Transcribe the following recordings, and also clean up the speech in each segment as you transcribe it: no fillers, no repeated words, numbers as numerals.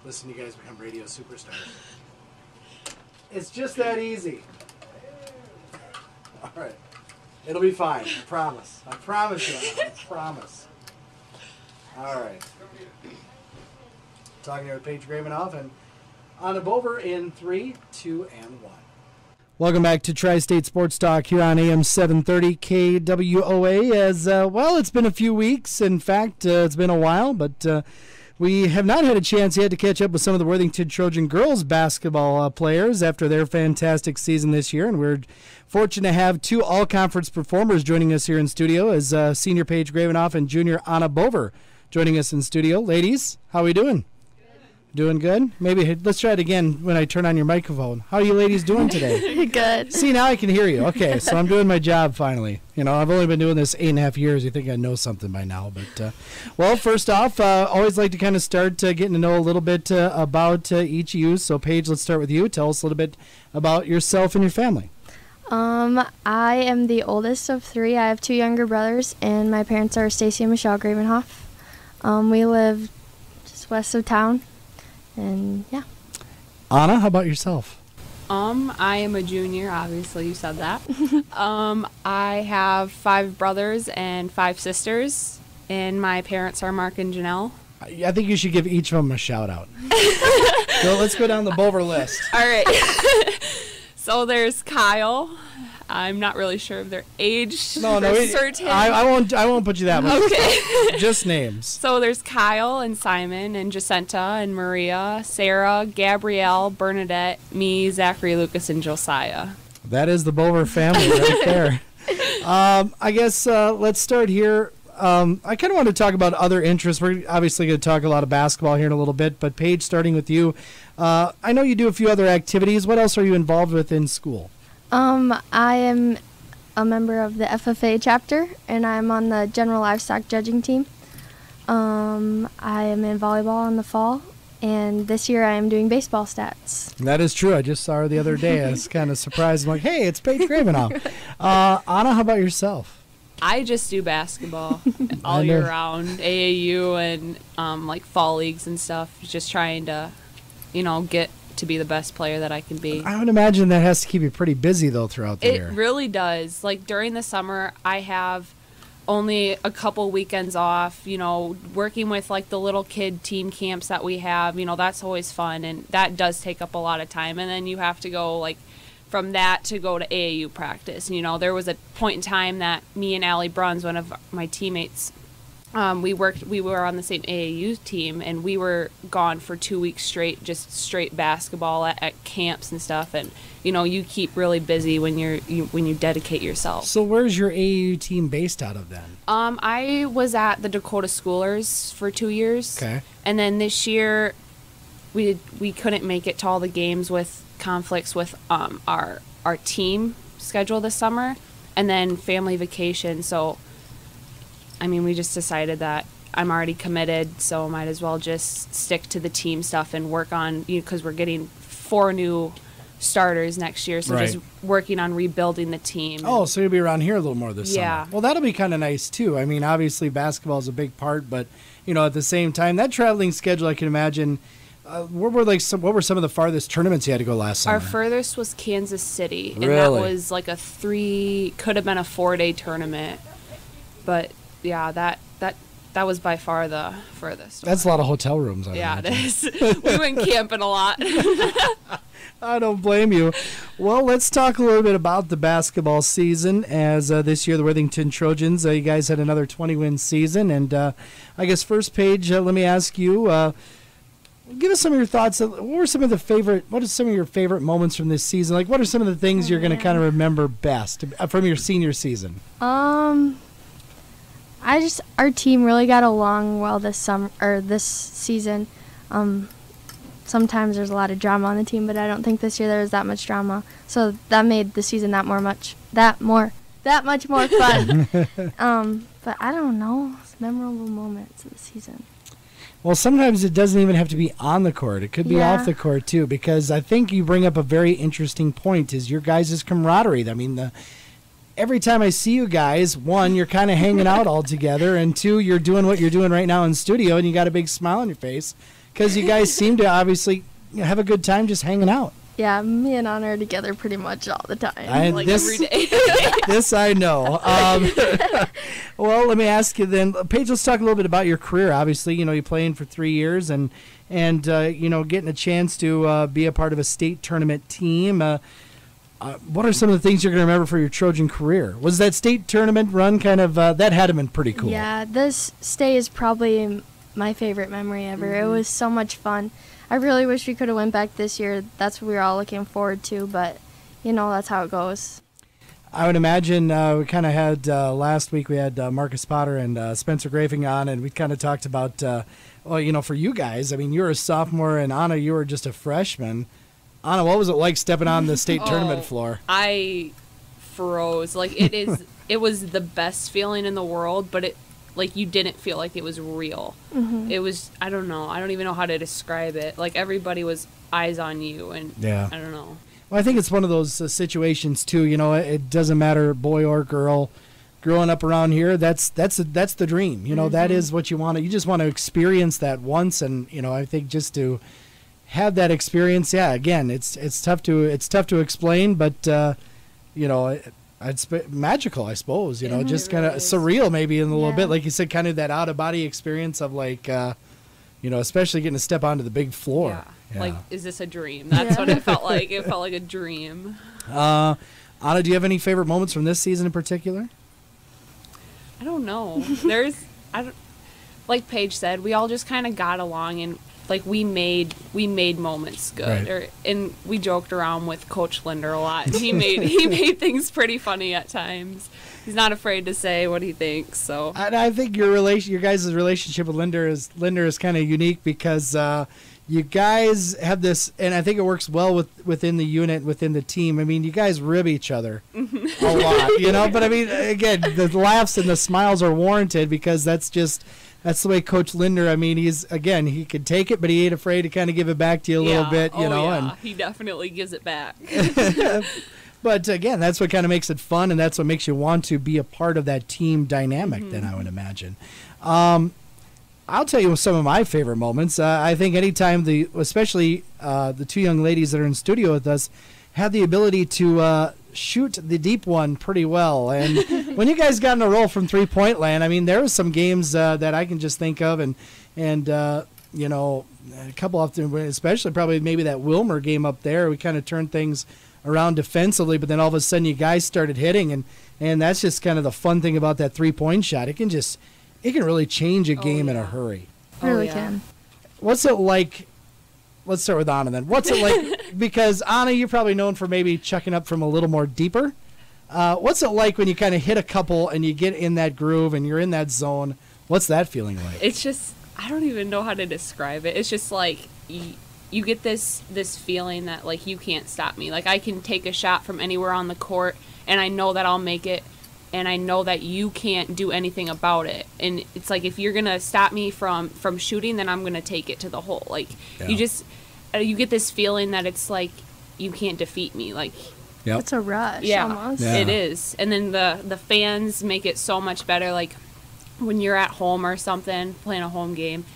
Listen, you guys become radio superstars. It's just that easy. All right. It'll be fine. I promise. I promise you. I promise. All right. Talking here with Paige Gravenhof and Ana Boever in 3, 2, and 1. Welcome back to Tri-State Sports Talk here on AM 730 KWOA. As well, it's been a few weeks. In fact, it's been a while, but we have not had a chance yet to catch up with some of the Worthington Trojan Girls Basketball players after their fantastic season this year, and we're fortunate to have two all-conference performers joining us here in studio as senior Paige Gravenhof and junior Ana Boever joining us in studio. Ladies, how are we doing? Doing good? Maybe let's try it again when I turn on your microphone. How are you ladies doing today? Good. See, now I can hear you. Okay, so I'm doing my job finally. You know, I've only been doing this 8.5 years. You think I know something by now. But, well, first off, always like to kind of start getting to know a little bit about each of you. So, Paige, let's start with you. Tell us a little bit about yourself and your family. I am the oldest of 3. I have 2 younger brothers, and my parents are Stacy and Michelle Gravenhof. We live just west of town. And yeah. Ana, how about yourself? I am a junior, obviously you said that. I have 5 brothers and 5 sisters, and my parents are Mark and Janelle. I think you should give each of them a shout out. So let's go down the Boever list. All right. So there's Kyle. I'm not really sure of their age. Certain. I won't put you that much. Okay. Just names. So there's Kyle and Simon and Jacinta and Maria, Sarah, Gabrielle, Bernadette, me, Zachary, Lucas, and Josiah. That is the Boever family right there. I guess let's start here. I kind of want to talk about other interests. We're obviously going to talk a lot of basketball here in a little bit, but Paige, starting with you, I know you do a few other activities. What else are you involved with in school? I am a member of the FFA chapter, and I'm on the general livestock judging team. I am in volleyball in the fall, and this year I am doing baseball stats. That is true. I just saw her the other day. I was kind of surprised. I'm like, hey, it's Paige Gravenhof. Ana, how about yourself? I just do basketball all year round, AAU and like fall leagues and stuff. Just trying to, get to be the best player that I can be. I would imagine that has to keep you pretty busy though throughout the year. It really does. Like during the summer, I have only a couple weekends off, working with like the little kid team camps that we have, that's always fun, and that does take up a lot of time. And then you have to go like from that to go to AAU practice. There was a point in time that me and Allie Bruns, one of my teammates, we were on the same AAU team, and we were gone for 2 weeks straight, just straight basketball at camps and stuff. And you keep really busy when you dedicate yourself. So where's your AAU team based out of then? I was at the Dakota Schoolers for 2 years. Okay. And then this year we couldn't make it to all the games with conflicts with our team schedule this summer, and then family vacation. So we just decided that I'm already committed, so might as well just stick to the team stuff and work on, because we're getting 4 new starters next year, so just working on rebuilding the team. Oh, so you'll be around here a little more this summer. Well, that'll be kind of nice, too. Obviously basketball is a big part, but, at the same time, that traveling schedule, I can imagine, what were some of the farthest tournaments you had to go last summer? Our furthest was Kansas City, and that was like could have been a 4-day tournament, but yeah, that was by far the furthest. That's a lot of hotel rooms. It is. We went camping a lot. I don't blame you. Well, let's talk a little bit about the basketball season. As this year, the Worthington Trojans, you guys had another 20-win season. And I guess first, Paige, let me ask you, give us some of your thoughts. What are some of your favorite moments from this season? Like, what are some of the things you're going to kind of remember best from your senior season? Our team really got along well this season. Sometimes there's a lot of drama on the team, but I don't think this year there was that much drama. So that made the season that much more fun. But I don't know, memorable moments of the season. Well, sometimes it doesn't even have to be on the court. It could be off the court too, because I think you bring up a very interesting point, is your guys' camaraderie. Every time I see you guys, 1, you're kind of hanging out all together, and 2, you're doing what you're doing right now in studio, and you got a big smile on your face because you guys seem to obviously have a good time just hanging out. Yeah, me and Ana are together pretty much all the time. Like every day. This I know. Well, let me ask you then, Paige, let's talk a little bit about your career. Obviously, you're playing for 3 years and getting a chance to be a part of a state tournament team. What are some of the things you're going to remember for your Trojan career? Was that state tournament run kind of, that had to have been pretty cool? Yeah, this stay is probably my favorite memory ever. It was so much fun. I really wish we could have went back this year. That's what we were all looking forward to, but, that's how it goes. I would imagine we kind of had, last week we had Marcus Potter and Spencer Grafing on, and we kind of talked about, for you guys, I mean, you're a sophomore, and Ana, you were just a freshman. Ana, what was it like stepping on the state tournament floor? I froze. It was the best feeling in the world, but you didn't feel like it was real. It was, I don't know. I don't even know how to describe it. Like, everybody was eyes on you, and I don't know. Well, I think it's one of those situations, too. It doesn't matter, boy or girl. Growing up around here, that's the dream. That is what you want to. You just want to experience that once, and, I think just to have that experience, again, it's tough to explain, but, it's magical, I suppose, just kind of surreal maybe in a little bit. Like you said, kind of that out-of-body experience of especially getting to step onto the big floor. Yeah. Like, is this a dream? That's what it felt like. It felt like a dream. Ana, do you have any favorite moments from this season in particular? I don't know. Like Paige said, we all just kind of got along, and we made moments good. Right. And we joked around with Coach Linder a lot. And he made things pretty funny at times. He's not afraid to say what he thinks. So I think your guys' relationship with Linder is kind of unique because you guys have this, and I think it works well within the unit, within the team. I mean, you guys rib each other a lot, But I mean, again, the laughs and the smiles are warranted because that's the way Coach Linder, I mean, he could take it, but he ain't afraid to kind of give it back to you a little bit, And he definitely gives it back. But again, that's what kind of makes it fun, and that's what makes you want to be a part of that team dynamic, then I would imagine. I'll tell you some of my favorite moments. I think anytime especially the two young ladies that are in studio with us have the ability to shoot the deep one pretty well. And when you guys got in a roll from three-point land, I mean, there were some games that I can just think of, and a couple often, especially probably maybe that Wilmer game up there, we kind of turned things around defensively, but then all of a sudden you guys started hitting, and that's just kind of the fun thing about that three-point shot. It can really change a game in a hurry. Really can. What's it like? Let's start with Ana then. What's it like? Because Ana, you're probably known for maybe chucking up from a little more deeper. What's it like when you kind of hit a couple and you get in that groove and you're in that zone? What's that feeling like? It's just, I don't even know how to describe it. It's just like you get this feeling that you can't stop me. Like, I can take a shot from anywhere on the court and I know that I'll make it. And I know that you can't do anything about it. And it's like, if you're going to stop me from shooting, then I'm going to take it to the hole. You get this feeling that it's like, you can't defeat me. It's a rush almost. Yeah. It is. And then the fans make it so much better. Like, when you're at home or something, playing a home game,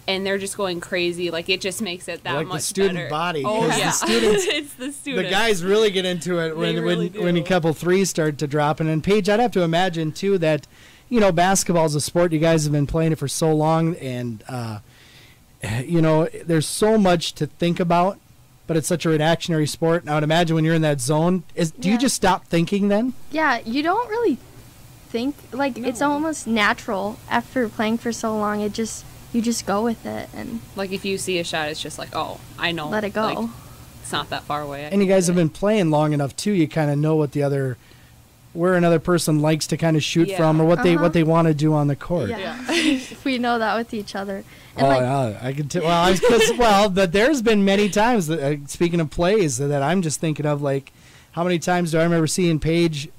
and they're just going crazy. It just makes it that much better. Like the student body. Oh, yeah. The students, it's the students. The guys really get into it when a couple threes start to drop. And Paige, I'd have to imagine, too, that, basketball is a sport. You guys have been playing it for so long. And, there's so much to think about. But it's such a reactionary sport. And I would imagine when you're in that zone, do you just stop thinking then? Yeah, you don't really think. No. It's almost natural after playing for so long. You just go with it, and if you see a shot, it's just oh, I know. Let it go. It's not that far away. And you guys have been playing long enough too. You kind of know where another person likes to kind of shoot from, or what they want to do on the court. Yeah. We know that with each other. And I can tell. But there's been many times that, speaking of plays, that I'm just thinking of how many times do I remember seeing Paige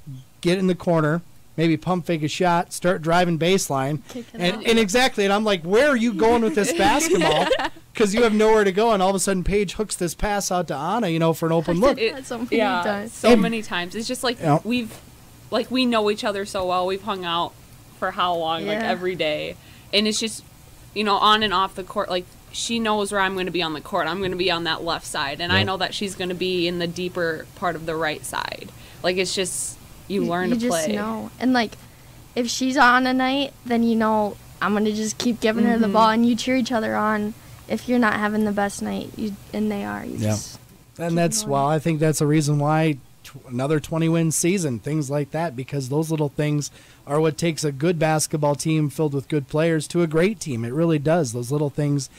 get in the corner, maybe pump fake a shot, start driving baseline, and exactly, and I'm like, where are you going with this basketball? Because you have nowhere to go, and all of a sudden Paige hooks this pass out to Ana, for an open look. So many times. So many times. It's just we know each other so well. We've hung out for how long? Every day, and it's just on and off the court. she knows where I'm going to be on the court. I'm going to be on that left side, and I know that she's going to be in the deeper part of the right side. Like, it's just, you learn to play. You just know. And, like, if she's on a night, then you know I'm going to just keep giving her the ball, and you cheer each other on. If you're not having the best night, and they are, you just and that's, well, I think that's a reason why another 20-win season, things like that, because those little things are what takes a good basketball team filled with good players to a great team. It really does. Those little things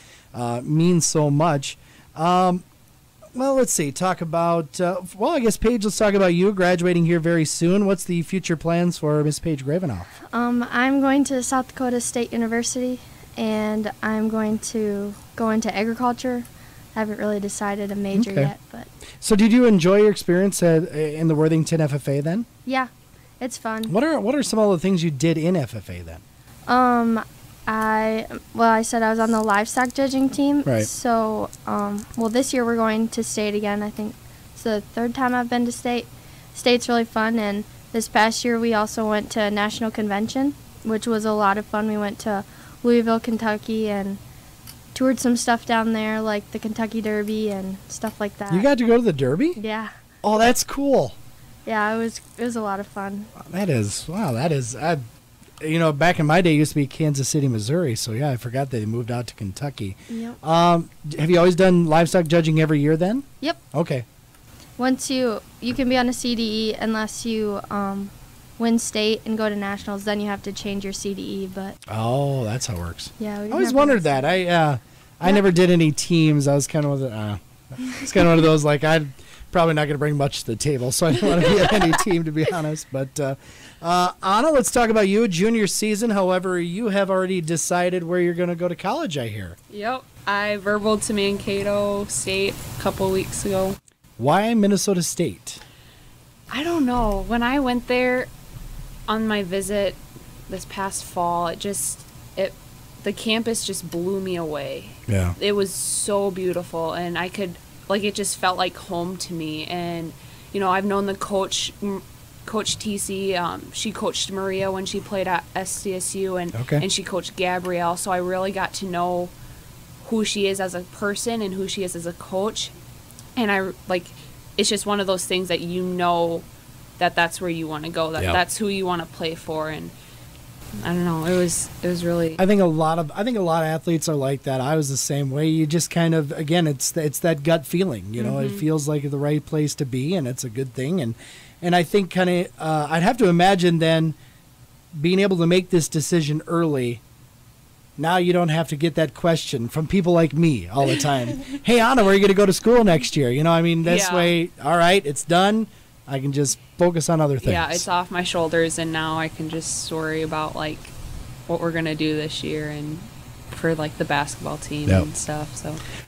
mean so much. Well, let's see. Talk about, well, I guess, Paige, let's talk about you graduating here very soon. What's the future plans for Miss Paige Gravenhof? I'm going to South Dakota State University, and I'm going to go into agriculture. I haven't really decided a major yet, but. So did you enjoy your experience in the Worthington FFA then? Yeah, it's fun. What are some of the things you did in FFA then? I said I was on the livestock judging team. Right. So, this year we're going to state again. I think it's the third time I've been to state. State's really fun, and this past year we also went to a national convention, which was a lot of fun. We went to Louisville, Kentucky, and toured some stuff down there, like the Kentucky Derby and stuff like that. You got to go to the Derby? Yeah. Oh, that's cool. Yeah, it was a lot of fun. That is, back in my day, it used to be Kansas City, Missouri. So, yeah, I forgot that they moved out to Kentucky. Yep. Have you always done livestock judging every year then? Yep. Okay. Once you can be on a CDE unless you win state and go to nationals, then you have to change your CDE. But that's how it works. Yeah. I always wondered that. I never did any teams. I was kind of one of those, like, I'm probably not going to bring much to the table, so I didn't want to be on any team, to be honest. But Ana, let's talk about you. Junior season, however, you have already decided where you're going to go to college, I hear. Yep. I verbaled to Mankato State a couple weeks ago. Why Minnesota State? I don't know. When I went there on my visit this past fall, the campus just blew me away. Yeah. It was so beautiful, and it just felt like home to me. And, I've known the Coach TC. She coached Maria when she played at SCSU, and she coached Gabrielle. So I really got to know who she is as a person and who she is as a coach. And it's just one of those things that that's where you want to go. That's who you want to play for. And I don't know. It was really. I think a lot of athletes are like that. I was the same way. You just kind of, again, it's that gut feeling. It feels like the right place to be, and it's a good thing. And I think kind of I'd have to imagine then being able to make this decision early. Now you don't have to get that question from people like me all the time. Hey, Ana, where are you going to go to school next year? This way, all right, it's done. I can just focus on other things. Yeah, it's off my shoulders, and now I can just worry about, what we're going to do this year and for, the basketball team and stuff.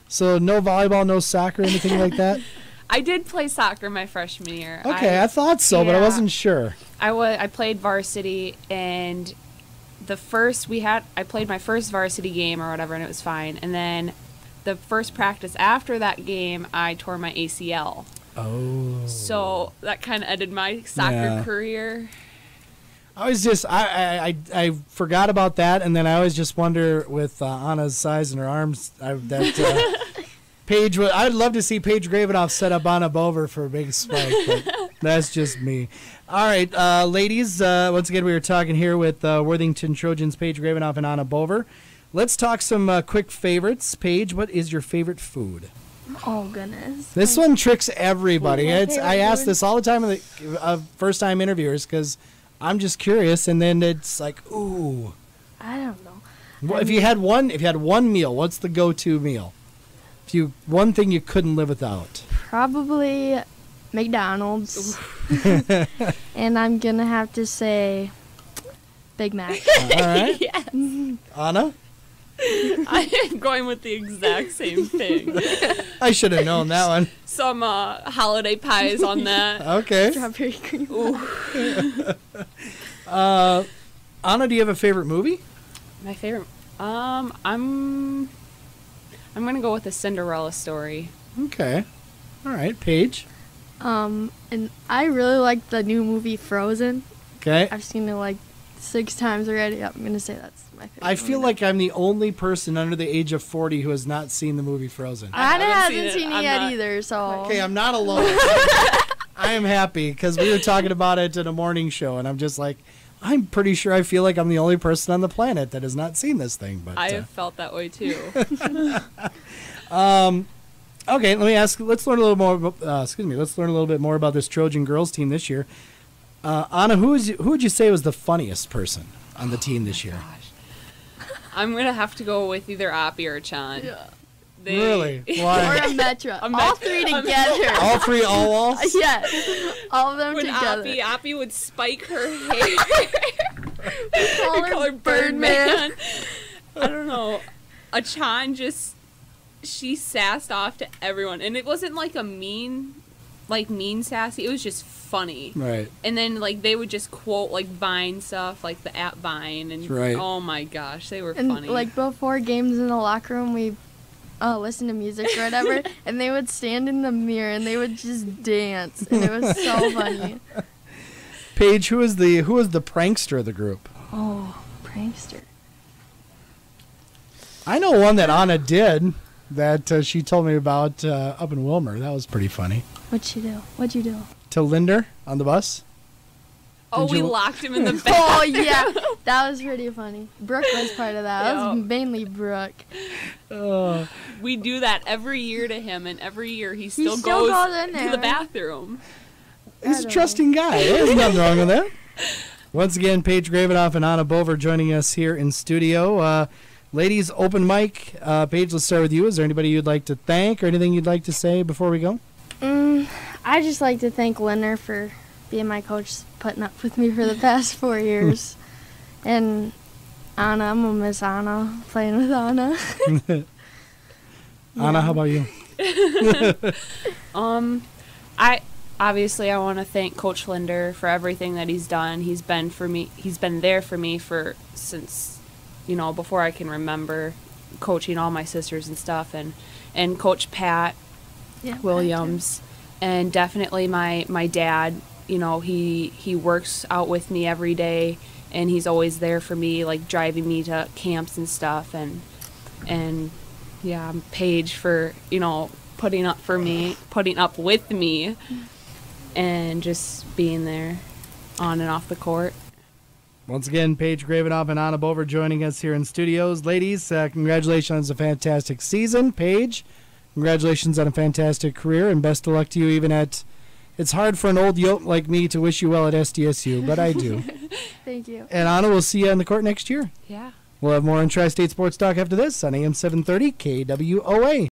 So no volleyball, no soccer, anything like that? I did play soccer my freshman year. Okay, I thought so, but I wasn't sure. I played varsity, and I played my first varsity game or whatever, and it was fine. And then the first practice after that game, I tore my ACL. Oh. So that kind of ended my soccer career. I was just, I forgot about that, and then I always just wonder with Ana's size and her arms, Paige, I'd love to see Paige Gravenhof set up Ana Boever for a big spike, but that's just me. All right, ladies, once again, we were talking here with Worthington Trojans, Paige Gravenhof and Ana Boever. Let's talk some quick favorites. Paige, what is your favorite food? Oh, goodness. This one tricks everybody. I ask this all the time with first-time interviewers because I'm just curious, and then it's like, ooh. I don't know. Well, if you had one meal, what's the go-to meal? One thing you couldn't live without. Probably McDonald's. And I'm going to have to say Big Mac. All right. Yes. Ana? I am going with the exact same thing. I should have known that one. Some holiday pies on that. Okay. Strawberry cream. Ana, do you have a favorite movie? My favorite. I'm gonna go with the Cinderella story. Okay. All right, Paige. And I really like the new movie Frozen. Okay. I've seen it 6 times already. Yep, I'm going to say that's my favorite. I feel like I'm the only person under the age of 40 who has not seen the movie Frozen. Anna hasn't seen it yet either, so. Okay, I'm not alone. I am happy because we were talking about it in a morning show, and I'm just like, I'm pretty sure I feel like I'm the only person on the planet that has not seen this thing. But I have felt that way too. Okay, let me ask. Let's learn a little more. Let's learn a little bit more about this Trojan girls team this year. Anna, who would you say was the funniest person on the team this year? Gosh. I'm gonna have to go with either Appy or Chan. Yeah. Really? Why? Or a Metra. All 3 together. All 3 all walls? Yes. All of them when together. Appy would spike her hair. Call her Birdman. I don't know. Chan just, she sassed off to everyone. And it wasn't like a mean sassy. It was just funny. Right. And then, like, they would just quote, like, Vine stuff, like the app Vine. And right. Oh, my gosh. They were and, funny. like, before games in the locker room, we listen to music or whatever, and they would stand in the mirror and they would just dance, and it was so funny. Paige, who was the prankster of the group? Oh, prankster. I know one that Anna did that she told me about up in Wilmer. That was pretty funny. What'd you do? To Linder on the bus. Oh, we locked him in the back. Oh, yeah. That was pretty funny. Brooke was part of that. That was mainly Brooke. We do that every year to him, and every year he still goes in to there. the bathroom. He's a trusting guy. There's nothing wrong with that. Once again, Paige Gravenhof and Ana Boever joining us here in studio. Ladies, open mic. Paige, let's start with you. Is there anybody you'd like to thank or anything you'd like to say before we go? I'd just like to thank Linner for being my coach, putting up with me for the past 4 years. And Anna, I'm going to miss Anna, playing with Anna. Anna, how about you? I want to thank Coach Linder for everything that he's done. He's been there for me since, before I can remember, coaching all my sisters and stuff, and Coach Pat Williams, and definitely my dad. He works out with me every day, and he's always there for me, like driving me to camps and stuff, and Paige for putting up with me, and just being there on and off the court. Once again, Paige Gravenhof and Ana Boever joining us here in studios. Ladies, congratulations on a fantastic season. Paige, congratulations on a fantastic career, and best of luck to you even at... It's hard for an old yoke like me to wish you well at SDSU, but I do. Thank you. And Anna, we'll see you on the court next year. Yeah. We'll have more on Tri-State Sports Talk after this on AM 730 KWOA.